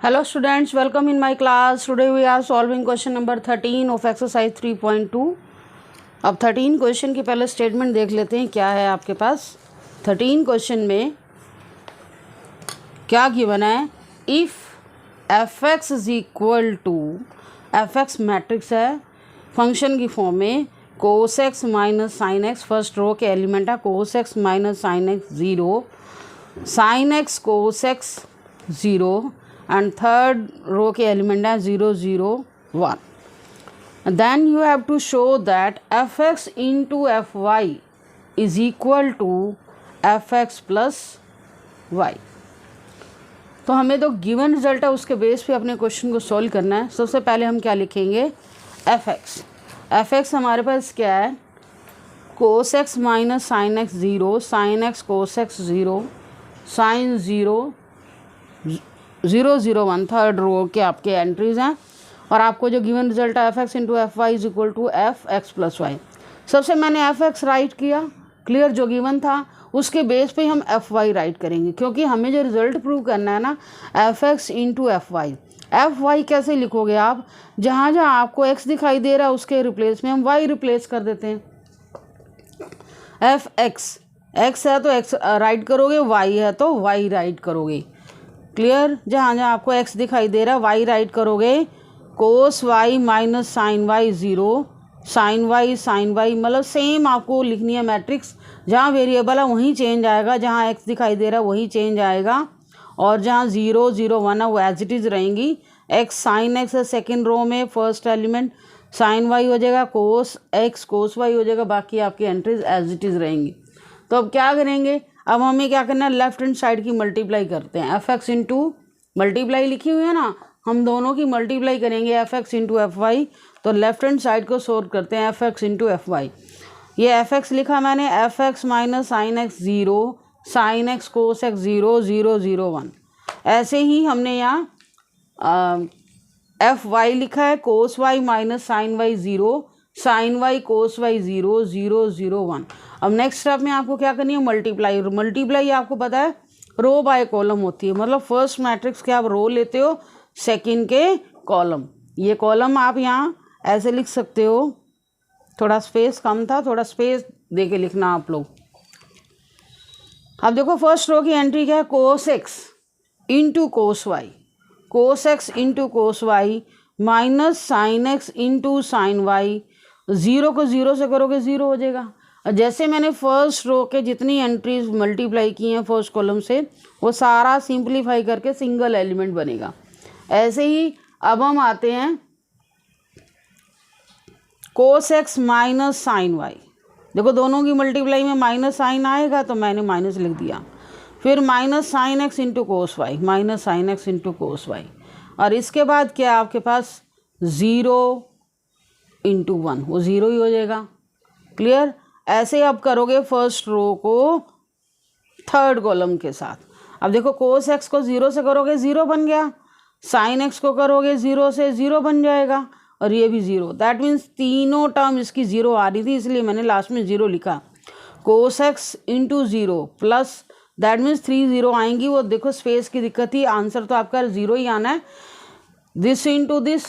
Hello students, welcome in my class. Today we are solving question number 13 of exercise 3.2. अब 13 question की पहले statement देख लेते हैं क्या है आपके पास। 13 क्वेश्चन में क्या गिवन है, if f x is equal to, f x matrix है, फंक्शन की फॉर्म में cos x minus sine x, first row के एलिमेंट है cos x minus sine x 0, sine x cos x 0 and third row के element है 0 0 1. Then you have to show that fx into fy is equal to fx plus y. तो हमें तो given result है, उसके base पे अपने question को सॉल्व करना है। सबसे पहले हम क्या लिखेंगे, fx हमारे पास क्या है, cos x minus sine x 0, sine x cos x 0, sine 0 0 0 1 third row के आपके एंट्रीज हैं। और आपको जो गिवन रिजल्ट है f x into f y is equal to f x plus y. सबसे मैंने एफ एक्स राइट किया, क्लियर, जो गिवन था उसके बेस पे हम एफ वाई राइट करेंगे, क्योंकि हमें जो रिजल्ट प्रूव करना है ना, f x into f y कैसे लिखोगे आप, जहाँ जहाँ आपको एक्स दिखाई दे रहा है उसके रिप्लेस में हम वाई रिप्लेस कर देते हैं। एफ एक्स है तो एक्स राइट करोगे, वाई है तो वाई राइट करोगे, क्लियर। जहाँ जहाँ आपको x दिखाई दे रहा है y राइट करोगे, cos y minus sine y 0, sine y मतलब सेम आपको लिखनी है मैट्रिक्स। जहाँ वेरिएबल है वहीं चेंज आएगा, जहाँ x दिखाई दे रहा है वहीं चेंज आएगा, और जहाँ 0 0 1 है वो एज इट इज़ रहेंगी। x साइन x है सेकेंड रो में, फर्स्ट एलिमेंट साइन y हो जाएगा, कोस x कोस y हो जाएगा, बाकी आपकी एंट्रीज एज इट इज़ रहेंगी। तो अब क्या करेंगे, अब हमें क्या करना है, लेफ्ट हैंड साइड की मल्टीप्लाई करते हैं। एफ एक्स इंटू मल्टीप्लाई लिखी हुई है ना, हम दोनों की मल्टीप्लाई करेंगे, f x into f y. तो लेफ्ट हैंड साइड को सोल्व करते हैं, f x into f y. ये एफ एक्स लिखा मैंने, f x minus sine x 0, sine x cos x 0 0 0 1। ऐसे ही हमने यहाँ एफ वाई लिखा है, cos Y minus sine Y 0, sine Y cos Y 0 0 0 1। अब नेक्स्ट स्टेप में आपको क्या करनी है, मल्टीप्लाई आपको पता है रो बाय कॉलम होती है, मतलब फर्स्ट मैट्रिक्स के आप रो लेते हो, सेकंड के कॉलम। ये कॉलम आप यहाँ ऐसे लिख सकते हो, थोड़ा स्पेस कम था, थोड़ा स्पेस दे के लिखना आप लोग। अब देखो फर्स्ट रो की एंट्री क्या है, cos x into cos Y, cos x into cos Y minus sine x into sine Y. 0 को 0 से करोगे 0 हो जाएगा। जैसे मैंने फर्स्ट रो के जितनी एंट्रीज मल्टीप्लाई की हैं फर्स्ट कॉलम से, वो सारा सिंपलीफाई करके सिंगल एलिमेंट बनेगा। ऐसे ही अब हम आते हैं cos x minus sine y. देखो दोनों की मल्टीप्लाई में माइनस साइन आएगा तो मैंने माइनस लिख दिया। फिर minus sine x into cos Y, minus sine x into cos y. और इसके बाद क्या है आपके पास, 0 इंटू 1, वो 0 ही हो जाएगा, क्लियर। ऐसे अब करोगे फर्स्ट रो को थर्ड कॉलम के साथ। अब देखो कोस एक्स को 0 से करोगे 0 बन गया, साइन एक्स को करोगे 0 से 0 बन जाएगा, और ये भी 0। दैट मीन्स तीनों टर्म इसकी 0 आ रही थी, इसलिए मैंने लास्ट में 0 लिखा। Cos x into 0 plus, that means 3 0 आएंगी, वो देखो स्पेस की दिक्कत थी, आंसर तो आपका 0 ही आना है। This into this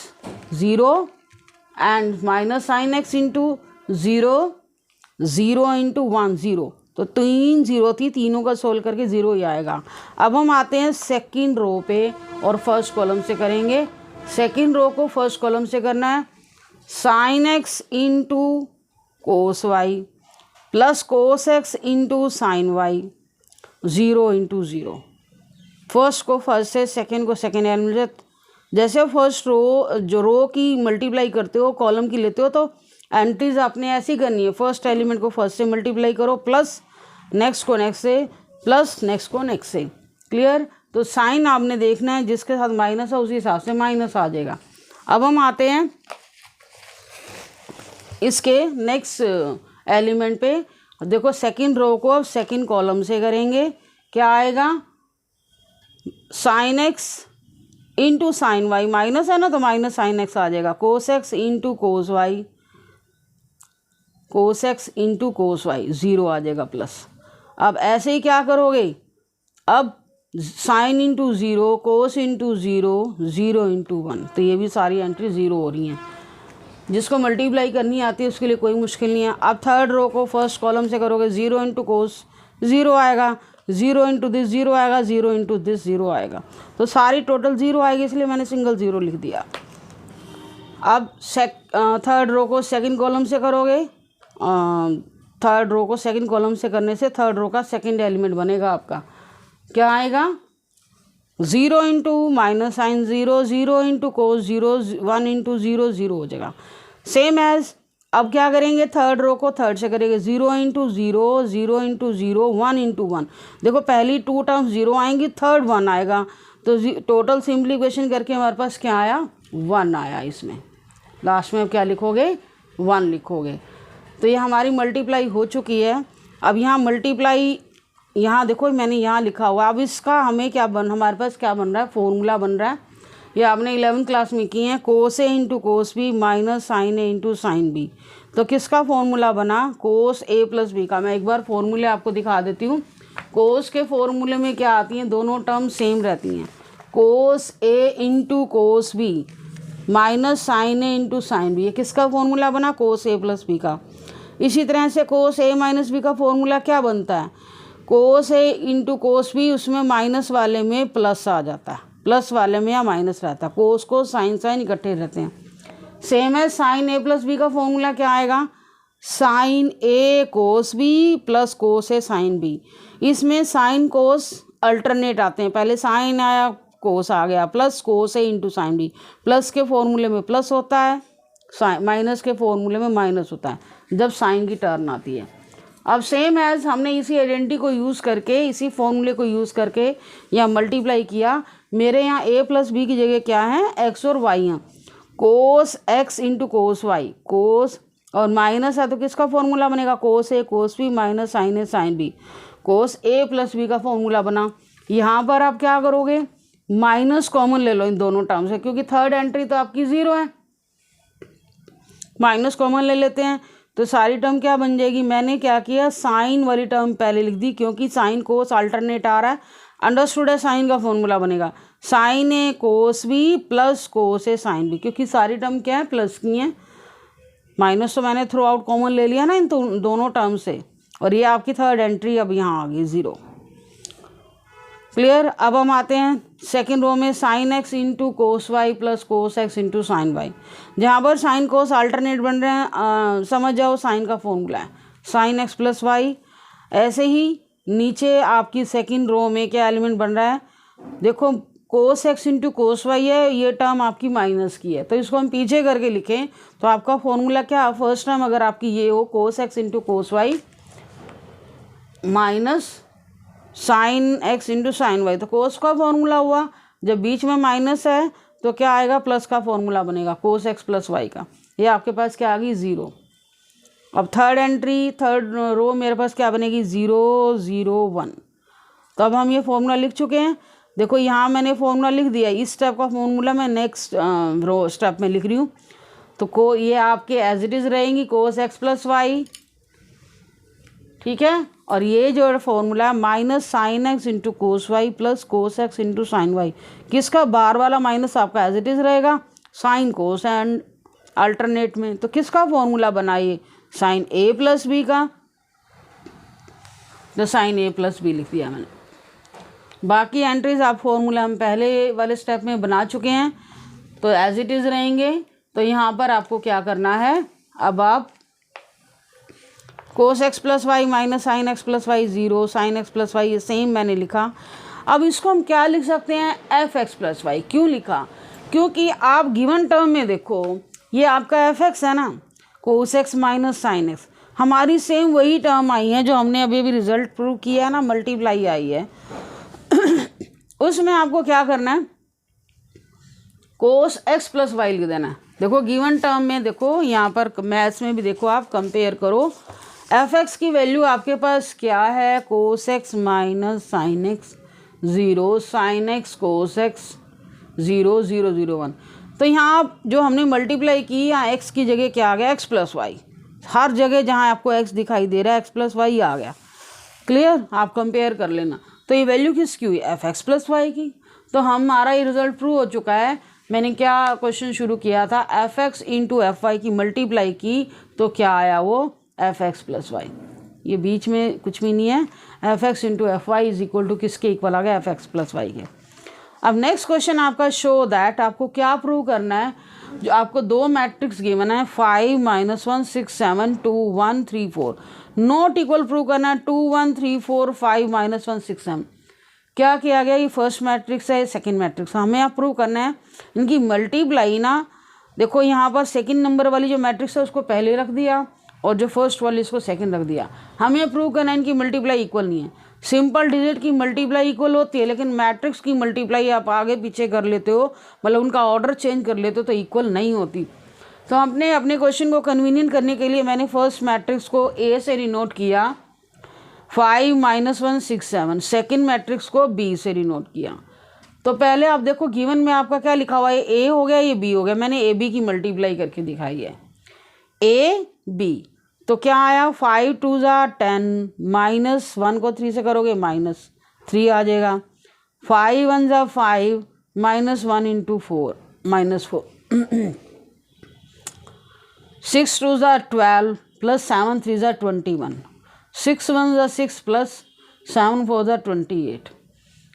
0 and minus sine x into 0 0 into 1 0, तो 3 0 थी, तीनों का सोल्व करके 0 ही आएगा। अब हम आते हैं सेकंड रो पे और फर्स्ट कॉलम से करेंगे। सेकंड रो को फर्स्ट कॉलम से करना है, sine x into cos y plus cos x into sine Y 0 into 0। First को फर्स्ट से, सेकंड को सेकंड एलिमेंट। जैसे फर्स्ट रो जो रो की मल्टीप्लाई करते हो, कॉलम की लेते हो, तो एंट्रीज आपने ऐसी करनी है, फर्स्ट एलिमेंट को फर्स्ट से मल्टीप्लाई करो, प्लस नेक्स्ट को नेक्स्ट से, प्लस नेक्स्ट को नेक्स्ट से, क्लियर। तो साइन आपने देखना है, जिसके साथ माइनस है उसी हिसाब से माइनस आ जाएगा। अब हम आते हैं इसके नेक्स्ट एलिमेंट पे। देखो सेकंड रो को अब सेकंड कॉलम से करेंगे, क्या आएगा, sine x into sine Y, minus है ना तो माइनस साइन एक्स आ जाएगा, cos x into cos Y, cos x into cos Y 0 आ जाएगा प्लस। अब ऐसे ही क्या करोगे, अब sine into zero, cos into zero, zero into one. तो ये भी सारी एंट्री ज़ीरो हो रही हैं। जिसको मल्टीप्लाई करनी आती है उसके लिए कोई मुश्किल नहीं है। अब थर्ड रो को फर्स्ट कॉलम से करोगे, ज़ीरो इंटू कोस ज़ीरो आएगा, ज़ीरो इंटू दिस ज़ीरो आएगा, ज़ीरो इंटू दिस ज़ीरो आएगा। तो सारी टोटल ज़ीरो आएगी, इसलिए मैंने सिंगल ज़ीरो लिख दिया। अब थर्ड रो को सेकंड कॉलम से करोगे, थर्ड रो को सेकंड कॉलम से करने से थर्ड रो का सेकंड एलिमेंट बनेगा आपका, क्या आएगा, zero into minus sine zero, zero into cos zero, one into zero, zero हो जाएगा। सेम एज अब क्या करेंगे, थर्ड रो को थर्ड से करेंगे, zero into zero, zero into zero, one into one. देखो पहली टू टर्म्स ज़ीरो आएंगी, थर्ड वन आएगा, तो टोटल सिंप्लीफिकेशन करके हमारे पास क्या आया, वन आया। इसमें लास्ट में अब क्या लिखोगे, वन लिखोगे। तो ये हमारी मल्टीप्लाई हो चुकी है। अब यहाँ मल्टीप्लाई, यहाँ देखो मैंने यहाँ लिखा हुआ। अब इसका हमें क्या हमारे पास क्या बन रहा है, फॉर्मूला बन रहा है। ये आपने 11वीं क्लास में किए हैं, cos A into cos B minus sine A into sine B. तो किसका फॉर्मूला बना, कोस ए प्लस बी का। मैं एक बार फॉर्मूले आपको दिखा देती हूँ। कोस के फॉर्मूले में क्या आती हैं, दोनों टर्म सेम रहती हैं, cos A into cos B minus sine A into sine B. ये किसका फॉर्मूला बना, कोस ए प्लस बी का। इसी तरह से कोस ए माइनस बी का फॉर्मूला क्या बनता है, कोस ए इंटू कोस बी, उसमें माइनस वाले में प्लस आ जाता है, प्लस वाले में या माइनस रहता है, कोस को साइन साइन इकट्ठे रहते हैं। सेम है साइन ए प्लस बी का फॉर्मूला क्या आएगा, साइन ए कोस बी प्लस कोस ए साइन बी। इसमें साइन कोस अल्टरनेट आते हैं, पहले साइन आया कोस आ गया, plus cos A into sine B. Plus के फॉर्मूले में प्लस होता है, माइनस के फॉर्मूले में माइनस होता है जब साइन की टर्न आती है। अब सेम एज हमने इसी आइडेंटिटी को यूज़ करके, इसी फॉर्मूले को यूज़ करके यहाँ मल्टीप्लाई किया। मेरे यहाँ ए प्लस बी की जगह क्या है, एक्स और वाई हैं, cos x into cos Y, cos और माइनस है तो किसका फॉर्मूला बनेगा, cos A cos B minus sine A sine B. Cos A plus B का फॉर्मूला बना। यहाँ पर आप क्या करोगे, माइनस कॉमन ले लो इन दोनों टर्म से, क्योंकि थर्ड एंट्री तो आपकी ज़ीरो है, माइनस कॉमन ले लेते हैं तो सारी टर्म क्या बन जाएगी। मैंने क्या किया, साइन वाली टर्म पहले लिख दी, क्योंकि साइन कोस अल्टरनेट आ रहा है, अंडरस्टूड है। साइन का फॉर्मूला बनेगा साइन ए कोस बी प्लस कोस ए साइन बी, क्योंकि सारी टर्म क्या है, प्लस की हैं। माइनस तो मैंने थ्रू आउट कॉमन ले लिया ना इन दोनों टर्म से, और ये आपकी थर्ड एंट्री अब यहाँ आ गई ज़ीरो। क्लियर। अब हम आते हैं सेकेंड रो में, sine x into cos y plus cos x into sine y. जहाँ पर साइन कोस अल्टरनेट बन रहे हैं, समझ जाओ साइन का फॉर्मूला है साइन एक्स प्लस वाई। ऐसे ही नीचे आपकी सेकेंड रो में क्या एलिमेंट बन रहा है, देखो cos x into cos y है, ये टर्म आपकी माइनस की है, तो इसको हम पीछे करके लिखें तो आपका फॉर्मूला क्या, फर्स्ट टर्म अगर आपकी ये हो, cos x into cos Y minus sine x into sine y, तो कोस का फॉर्मूला हुआ। जब बीच में माइनस है तो क्या आएगा, प्लस का फॉर्मूला बनेगा कोस एक्स प्लस वाई का। ये आपके पास क्या आ गई, ज़ीरो। अब थर्ड एंट्री, थर्ड रो मेरे पास क्या बनेगी, 0 0 1। तो अब हम ये फॉर्मूला लिख चुके हैं। देखो यहाँ मैंने फॉर्मूला लिख दिया, इस स्टेप का फॉर्मूला मैं नेक्स्ट रो स्टेप में लिख रही हूँ। तो ये आपके एज इट इज़ रहेंगी, कोस एक्स प्लस वाई, ठीक है। और ये जो फॉर्मूला है minus sine x into cos y plus cos x into sine y, किसका, बार वाला माइनस आपका एज इट इज़ रहेगा, साइन कोस एंड अल्टरनेट में। तो किसका फॉर्मूला बनाइए, साइन ए प्लस बी का, तो साइन ए प्लस बी लिख दिया मैंने। बाकी एंट्रीज आप फॉर्मूला हम पहले वाले स्टेप में बना चुके हैं, तो एज इट इज़ रहेंगे। तो यहाँ पर आपको क्या करना है, अब आप cos x plus y minus sine x plus y 0, sine x plus y, ये सेम मैंने लिखा। अब इसको हम क्या लिख सकते हैं, एफ एक्स प्लस वाई। क्यों लिखा, क्योंकि आप गिवन टर्म में देखो, ये आपका एफ एक्स है ना, कोस एक्स माइनस साइन एक्स, हमारी सेम वही टर्म आई है जो हमने अभी भी रिजल्ट प्रूव किया है ना, मल्टीप्लाई आई है। उसमें आपको क्या करना है, कोस एक्स प्लस वाई लिख देना है। देखो गिवन टर्म में, देखो यहाँ पर मैथ्स में भी देखो, आप कंपेयर करो, एफ एक्स की वैल्यू आपके पास क्या है, cos x minus sine x 0, sine x cos x 0 0 0 1। तो यहाँ जो हमने मल्टीप्लाई की, यहाँ एक्स की जगह क्या आ गया, एक्स प्लस वाई। हर जगह जहाँ आपको एक्स दिखाई दे रहा है, एक्स प्लस वाई आ गया। क्लियर, आप कंपेयर कर लेना। तो ये वैल्यू किसकी हुई, एफ एक्स प्लस वाई की। तो हमारा ये रिजल्ट प्रूव हो चुका है। मैंने क्या क्वेश्चन शुरू किया था, f x into f y की मल्टीप्लाई की तो क्या आया वो एफ एक्स प्लस वाई। ये बीच में कुछ भी नहीं है, f x into f y is equal to किसके इक्वल आ गया, एफ एक्स प्लस वाई के। अब नेक्स्ट क्वेश्चन आपका शो दैट, आपको क्या प्रूव करना है, जो आपको दो मैट्रिक्स गिवन है 5 -1 6 7 2 1 3 4 नॉट इक्वल प्रूव करना है 2 1 3 4 5 -1 6 7। क्या किया गया, ये फर्स्ट मैट्रिक्स है, सेकंड मैट्रिक्स, हमें आप प्रूव करना है इनकी मल्टीप्लाई ना। देखो यहाँ पर सेकंड नंबर वाली जो मैट्रिक्स है उसको पहले रख दिया और जो फर्स्ट वाली इसको सेकंड रख दिया। हमें प्रूव करना है इनकी मल्टीप्लाई इक्वल नहीं है। सिंपल डिजिट की मल्टीप्लाई इक्वल होती है, लेकिन मैट्रिक्स की मल्टीप्लाई आप आगे पीछे कर लेते हो, मतलब उनका ऑर्डर चेंज कर लेते हो तो इक्वल नहीं होती। तो हमने अपने क्वेश्चन को कन्वीनियंट करने के लिए मैंने फर्स्ट मैट्रिक्स को ए से रिनोट किया 5 -1 6 7, सेकेंड मैट्रिक्स को बी से रिनोट किया। तो पहले आप देखो गिवन में आपका क्या लिखा हुआ है, ए हो गया, ये बी हो गया, मैंने ए बी की मल्टीप्लाई करके दिखाई है, ए बी। तो क्या आया, 5 2 10, -1 को 3 से करोगे -3 आ जाएगा, 5 1 5, -1 इंटू 4 -4, 6 2 12 प्लस 7 3 21, 6 1 6 प्लस 7 4 28,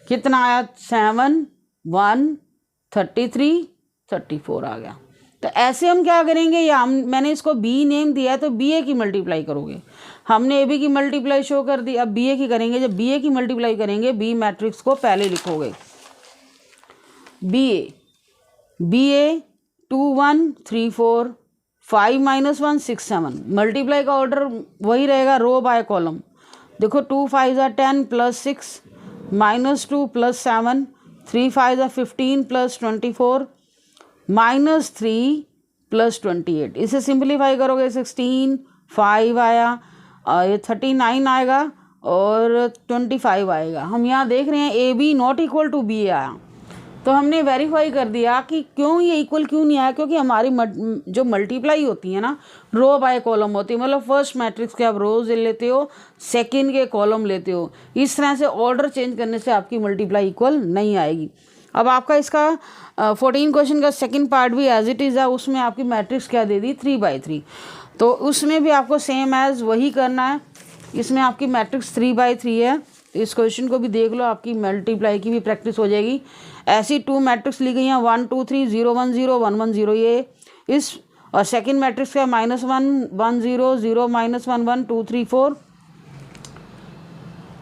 कितना आया 7 1 33 34 आ गया। तो ऐसे हम क्या करेंगे, या मैंने इसको बी नेम दिया है तो बी ए की मल्टीप्लाई करोगे। हमने ए बी की मल्टीप्लाई शो कर दी, अब बी ए की करेंगे। जब बी ए की मल्टीप्लाई करेंगे बी मैट्रिक्स को पहले लिखोगे, बी ए 2 1 3 4 5 -1 6 7, मल्टीप्लाई का ऑर्डर वही रहेगा, रो बाय कॉलम। देखो 2 5 10 प्लस 6 -2 प्लस 7, 3 5 15 प्लस 24 -3 प्लस 28। इसे सिंप्लीफाई करोगे 16 5 आया, ये 39 आएगा और 25 आएगा। हम यहाँ देख रहे हैं A B not equal to B आया, तो हमने वेरीफाई कर दिया कि क्यों ये इक्वल क्यों नहीं आया, क्योंकि हमारी जो मल्टीप्लाई होती है ना, रो बाय कॉलम होती है। मतलब फर्स्ट मैट्रिक्स के आप रोज लेते हो, सेकंड के कॉलम लेते हो, इस तरह से ऑर्डर चेंज करने से आपकी मल्टीप्लाई इक्वल नहीं आएगी। अब आपका इसका 14 क्वेश्चन का सेकंड पार्ट भी एज इट इज़ है, उसमें आपकी मैट्रिक्स क्या दे दी 3/3, तो उसमें भी आपको सेम एज वही करना है। इसमें आपकी मैट्रिक्स 3/3 है, इस क्वेश्चन को भी देख लो, आपकी मल्टीप्लाई की भी प्रैक्टिस हो जाएगी। ऐसी 2 मैट्रिक्स ली गई हैं 1 2 3 0 1 0 1 1 0, ये इस और सेकेंड मैट्रिक्स का -1 1 0 0 -1 1 2 3 4।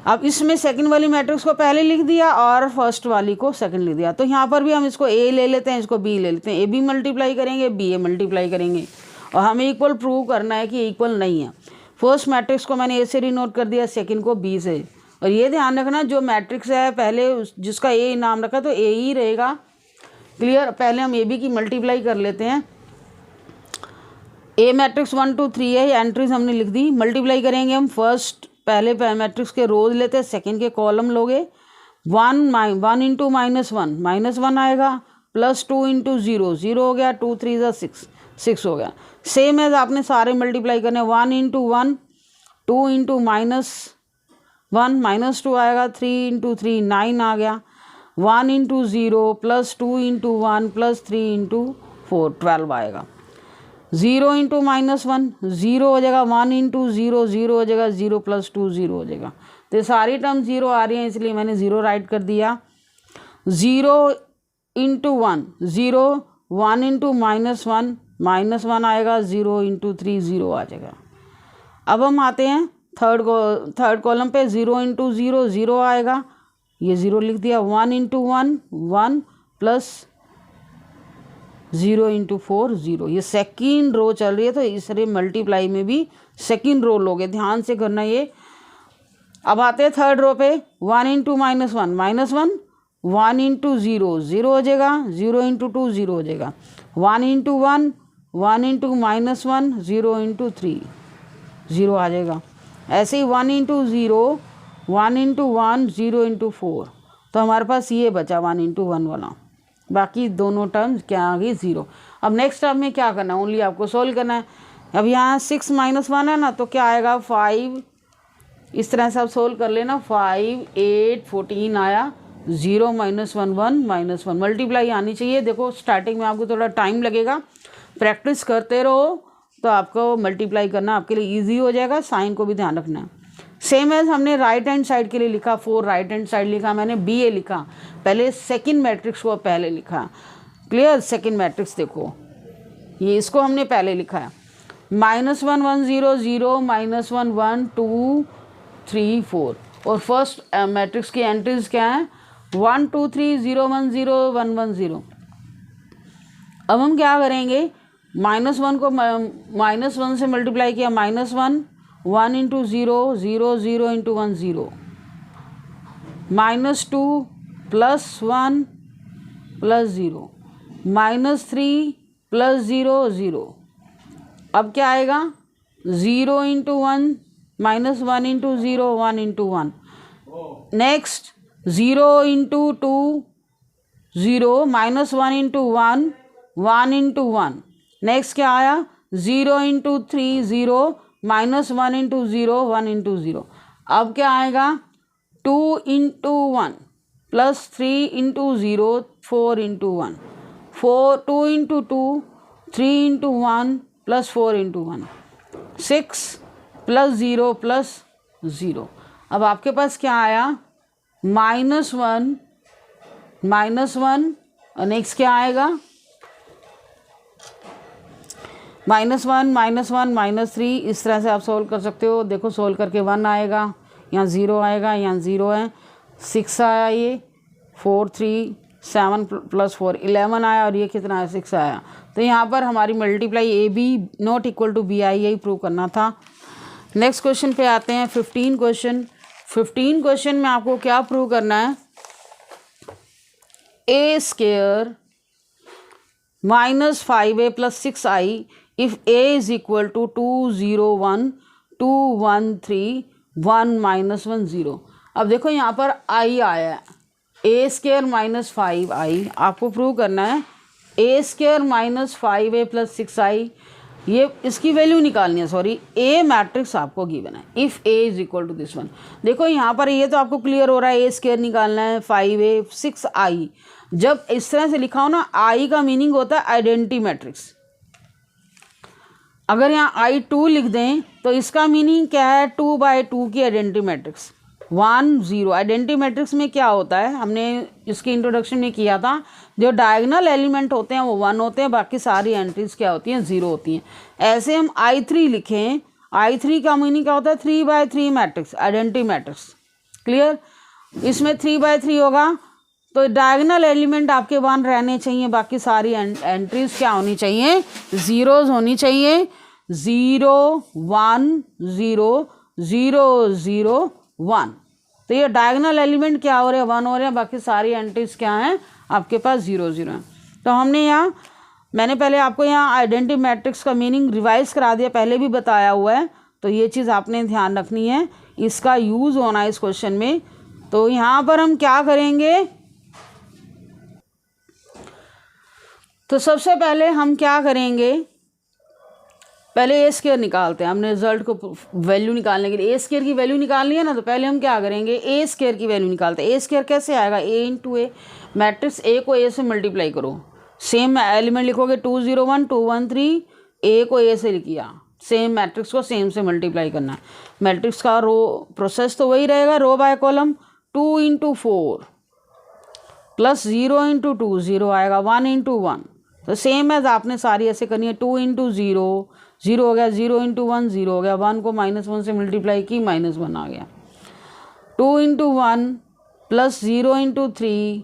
अब इसमें सेकंड वाली मैट्रिक्स को पहले लिख दिया और फर्स्ट वाली को सेकंड लिख दिया। तो यहाँ पर भी हम इसको ए ले लेते हैं, इसको बी ले लेते हैं, ए बी मल्टीप्लाई करेंगे, बी ए मल्टीप्लाई करेंगे, और हमें इक्वल प्रूव करना है कि इक्वल नहीं है। फर्स्ट मैट्रिक्स को मैंने ए से रिनोट कर दिया, सेकंड को बी से। और ये ध्यान रखना जो मैट्रिक्स है पहले जिसका ए नाम रखा तो ए ही रहेगा, क्लियर। पहले हम ए बी की मल्टीप्लाई कर लेते हैं। ए मैट्रिक्स 1 2 3 है, एंट्रीज हमने लिख दी। मल्टीप्लाई करेंगे हम, फर्स्ट पहले मैट्रिक्स के रोज लेते हैं, सेकंड के कॉलम लोगे। 1 इंटू -1 आएगा, प्लस 2 इंटू 0 0 हो गया, 2 3 6 6 हो गया। सेम एज आपने सारे मल्टीप्लाई करने, 1 इंटू 1 2 इंटू -1 -2 आएगा, 3 इंटू 3 9 आ गया, 1 into 0 plus 2 into 1 plus 3 into 4 12 आएगा। 0 इंटू -1 0 हो जाएगा, 1 इंटू 0 0 हो जाएगा, 0 प्लस 2 0 हो जाएगा। तो ये सारी टर्म 0 आ रही हैं, इसलिए मैंने 0 राइट कर दिया। 0 इंटू 1 0, 1 इंटू -1 आएगा, 0 इंटू 3 0 आ जाएगा। अब हम आते हैं थर्ड कॉलम पे, 0 इंटू 0 0 आएगा, ये 0 लिख दिया। 1 इंटू 1 प्लस 0 इंटू 4 0, ये सेकेंड रो चल रही है, तो इसलिए मल्टीप्लाई में भी सेकेंड रो लोगे, ध्यान से करना ये। अब आते हैं थर्ड रो पे, 1 इंटू -1 1 इंटू 0 0 हो जाएगा, 0 इंटू 2 0 हो जाएगा, 1 इंटू 1 इंटू -1 0 इंटू 3 0 आ जाएगा। ऐसे ही 1 इंटू 0 1 इंटू 1 0 इंटू 4, तो हमारे पास ये बचा 1 इंटू 1 वाला, बाकी दोनों टर्म्स क्या आ गई 0। अब नेक्स्ट टर्म में क्या करना है, ओनली आपको सोल्व करना है। अब यहाँ 6 -1 है ना, तो क्या आएगा 5 इस तरह से आप सोल्व कर लेना। 5 8 14 आया, 0 -1 1 -1 मल्टीप्लाई आनी चाहिए। देखो स्टार्टिंग में आपको थोड़ा टाइम लगेगा, प्रैक्टिस करते रहो तो आपको मल्टीप्लाई करना आपके लिए ईजी हो जाएगा। साइन को भी ध्यान रखना है। सेम एज हमने राइट हैंड साइड के लिए लिखा, 4 राइट हैंड साइड लिखा, मैंने BA लिखा, पहले सेकंड मैट्रिक्स को पहले लिखा। क्लियर? सेकंड मैट्रिक्स देखो, ये इसको हमने पहले लिखा है। -1 1 0 0 -1 1 2 3 4 और फर्स्ट मैट्रिक्स की एंट्रीज क्या है? 1 2 3 0 1 0 1 1 0। अब हम क्या करेंगे? -1 को -1 से मल्टीप्लाई किया, -1 1 इंटू 0 0 0 इंटू 1 0, -2 +1 +0, -3 +0 0। अब क्या आएगा? 0 into 1 -1 into 0 1 into 1। Next 0 into 2 0 -1 into 1 1 into 1। Next क्या आया? 0 इंटू 3 0 -1 इंटू 0 1 इंटू 0। अब क्या आएगा? 2 into 1 +3 into 0 4 into 1, 2 into 2 3 into 1 +4 into 1, 6 +0 +0। अब आपके पास क्या आया? -1 -1 और नेक्स्ट क्या आएगा? -1 -1 -3। इस तरह से आप सोल्व कर सकते हो। देखो सोल्व करके 1 आएगा, यहाँ 0 आएगा, यहाँ 0 है, 6 आया, ये 4 3 7 +4 11 आया और ये कितना है? 6 आया। तो यहाँ पर हमारी multiply AB not equal to BI यही प्रूव करना था। नेक्स्ट क्वेश्चन पे आते हैं। 15 क्वेश्चन में आपको क्या प्रूव करना है? A² -5A + 6I if A is equal to 2 0 1 2 1 3 1 -1 0। अब देखो यहाँ पर I आया है, A² -5I आपको प्रूव करना है। A² -5A + 6I, ये इसकी वैल्यू निकालनी है। सॉरी, A मैट्रिक्स आपको गिवन है। If A is equal to this one. देखो यहाँ पर ये तो आपको क्लियर हो रहा है, A² निकालना है, 5A 6I। जब इस तरह से लिखा हो ना, I का मीनिंग होता है आइडेंटिटी मैट्रिक्स। अगर यहाँ I2 लिख दें तो इसका मीनिंग क्या है? 2/2 की आइडेंटिटी मैट्रिक्स। 1 0 आइडेंटिटी मैट्रिक्स में क्या होता है, हमने इसकी इंट्रोडक्शन में किया था, जो डायगोनल एलिमेंट होते हैं वो 1 होते हैं, बाकी सारी एंट्रीज क्या होती हैं? 0 होती हैं। ऐसे हम I3 लिखें, I3 का मीनिंग क्या होता है? 3/3 मैट्रिक्स, आइडेंटिटी मैट्रिक्स। क्लियर? इसमें 3/3 होगा तो डायगोनल एलिमेंट आपके 1 रहने चाहिए, बाकी सारी एंट्रीज क्या होनी चाहिए? जीरोज होनी चाहिए। 0 1 0 0 0 1। तो ये डायगोनल एलिमेंट क्या हो रहे हैं? 1 हो रहे हैं, बाकी सारी एंट्रीज क्या हैं? आपके पास 0 0 हैं। तो हमने यहाँ, मैंने पहले आपको यहाँ आइडेंटिटी मैट्रिक्स का मीनिंग रिवाइज करा दिया, पहले भी बताया हुआ है, तो ये चीज़ आपने ध्यान रखनी है, इसका यूज़ होना है इस क्वेश्चन में। तो यहाँ पर हम क्या करेंगे? तो सबसे पहले हम क्या करेंगे? पहले A² निकालते हैं। हमने रिजल्ट को वैल्यू निकालने के लिए A² की वैल्यू निकालनी है ना, तो पहले हम क्या करेंगे? A² की वैल्यू निकालते हैं। A² कैसे आएगा? A into A, matrix A को A से मल्टीप्लाई करो, सेम एलिमेंट लिखोगे 2 0 1 2 1 3, A को A से लिखिया, सेम मैट्रिक्स को सेम से मल्टीप्लाई करना है। मैट्रिक्स का रो प्रोसेस तो वही रहेगा, row by column. 2 into 4 plus 0 into 2 0 आएगा, 1 इंटू 1। तो सेम एज आपने सारी ऐसे करनी है। 2 इंटू 0 0 हो गया, 0 इंटू 1 0 हो गया, 1 को -1 से मल्टीप्लाई की, -1 आ गया। 2 इंटू 1 प्लस 0 इंटू 3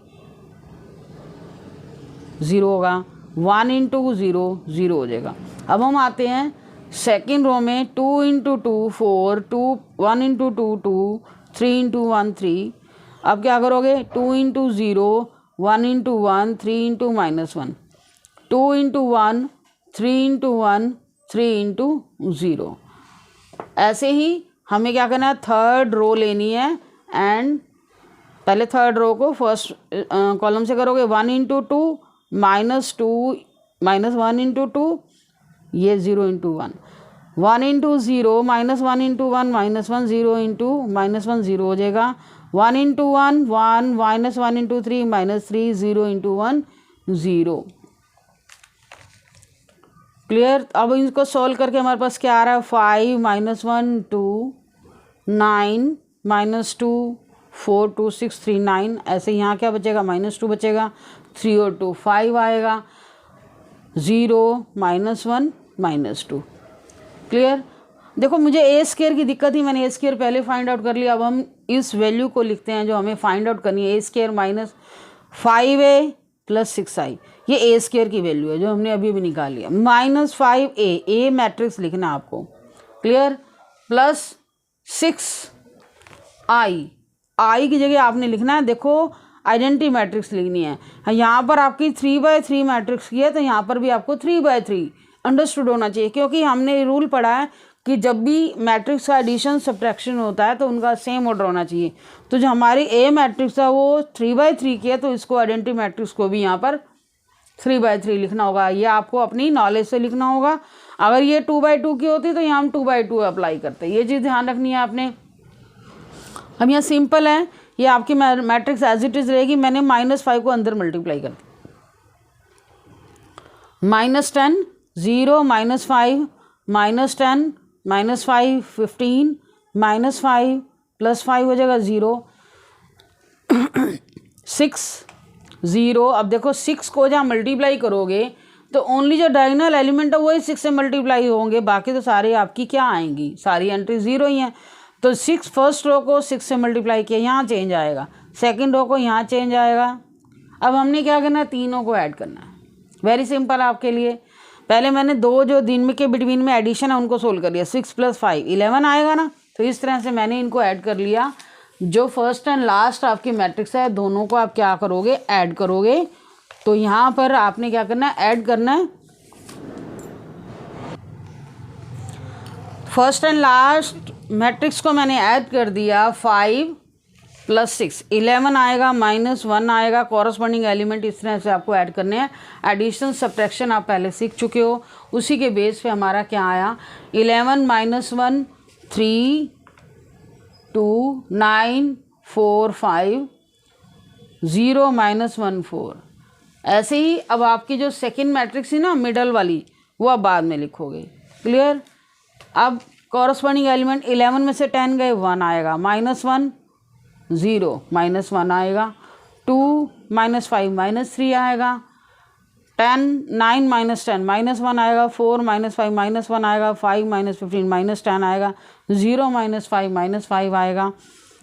0 होगा, 1 इंटू 0 0 हो जाएगा। अब हम आते हैं सेकेंड रो में। 2 इंटू 2 4 2 1 इंटू 2 2 3 इंटू 1 3। अब क्या करोगे? 2 into 0 1 into 1 3 into -1, 2 into 1 3 into 1 3 into 0। ऐसे ही हमें क्या करना है? थर्ड रो लेनी है, एंड पहले थर्ड रो को फर्स्ट कॉलम से करोगे। 1 इंटू 2 -2 -1 इंटू 2, ये 0 into 1। 1 into zero minus 1 into one minus 1 0 into minus 1 0 हो जाएगा। 1 into one 1 minus 1 into three minus 3 0 into 1 0। Clear. अब इसको सॉल्व करके हमारे पास क्या आ रहा है 5 माइनस 1 2 9 माइनस 2 4 2 6 3 9। ऐसे यहाँ क्या बचेगा -2 बचेगा। 3 और 2 5 आएगा। 0 माइनस 1 माइनस 2। क्लियर। देखो मुझे ए स्क्वायर की दिक्कत ही, मैंने ए स्क्वायर पहले फाइंड आउट कर लिया। अब हम इस वैल्यू को लिखते हैं जो हमें फाइंड आउट करनी है। ए square minus 5a plus 6i, ये ए स्क्वायर की वैल्यू है जो हमने अभी भी निकाली है। -5a, ए मैट्रिक्स लिखना है आपको। क्लियर। प्लस 6i, आई की जगह आपने लिखना है, देखो आइडेंटिटी मैट्रिक्स लिखनी है। यहाँ पर आपकी 3/3 मैट्रिक्स की है तो यहाँ पर भी आपको 3/3 अंडरस्टूड होना चाहिए, क्योंकि हमने रूल पढ़ा है कि जब भी मैट्रिक्स का एडिशन सब्ट्रैक्शन होता है तो उनका सेम ऑर्डर होना चाहिए। तो जो हमारी ए मैट्रिक्स है वो 3/3 की है, तो इसको आइडेंटिटी मैट्रिक्स को भी यहाँ पर 3/3 लिखना होगा। ये आपको अपनी नॉलेज से लिखना होगा। अगर ये 2/2 की होती तो यहाँ हम 2/2 अप्लाई करते। ये चीज़ ध्यान रखनी है आपने। अब यहाँ सिंपल है, ये आपकी मैट्रिक्स एज इट इज़ रहेगी। मैंने -5 को अंदर मल्टीप्लाई कर दिया। -10 0 -5 -10 -5 15 -5 प्लस 5 हो जाएगा 0 6 0। अब देखो 6 को जहाँ मल्टीप्लाई करोगे तो ओनली जो डायगोनल एलिमेंट है वही 6 से मल्टीप्लाई होंगे, बाकी तो सारी आपकी क्या आएंगी, सारी एंट्री 0 ही हैं। तो 6 फर्स्ट रो को 6 से मल्टीप्लाई किया, यहाँ चेंज आएगा। सेकंड रो को यहाँ चेंज आएगा। अब हमने क्या करना है, तीनों को ऐड करना है। वेरी सिंपल आपके लिए। पहले मैंने दो जो दिन में के बिटवीन में एडिशन है उनको सोल्व कर लिया। 6 + 5 11 आएगा ना, तो इस तरह से मैंने इनको ऐड कर लिया। जो फर्स्ट एंड लास्ट आपकी मैट्रिक्स है दोनों को आप क्या करोगे, ऐड करोगे। तो यहाँ पर आपने क्या करना है, ऐड करना है। फर्स्ट एंड लास्ट मैट्रिक्स को मैंने ऐड कर दिया। 5 + 6 11 आएगा, -1 आएगा। कॉरस्पॉन्डिंग एलिमेंट इस तरह से आपको ऐड करने हैं। एडिशन सब्ट्रैक्शन आप पहले सीख चुके हो, उसी के बेस पे हमारा क्या आया 11 - 1 3 2 9 4 5 0 -1 4। ऐसे ही अब आपकी जो सेकंड मैट्रिक्स है ना मिडल वाली, वो आप बाद में लिखोगे। क्लियर। अब कॉरस्पॉन्डिंग एलिमेंट 11 में से 10 गए 1 आएगा, -1 0 -1 आएगा। 2 - 5 -3 आएगा। 10 9 - 10 -1 आएगा। 4 - 5 -1 आएगा। 5 - 15 -10 आएगा। 0 - 5 -5 आएगा।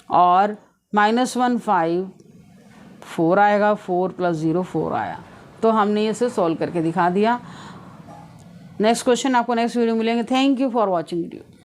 और -1 5 4 आएगा। 4 + 0 4 आया। तो हमने इसे सॉल्व करके दिखा दिया। नेक्स्ट क्वेश्चन आपको नेक्स्ट वीडियो मिलेंगे। Thank you for watching video.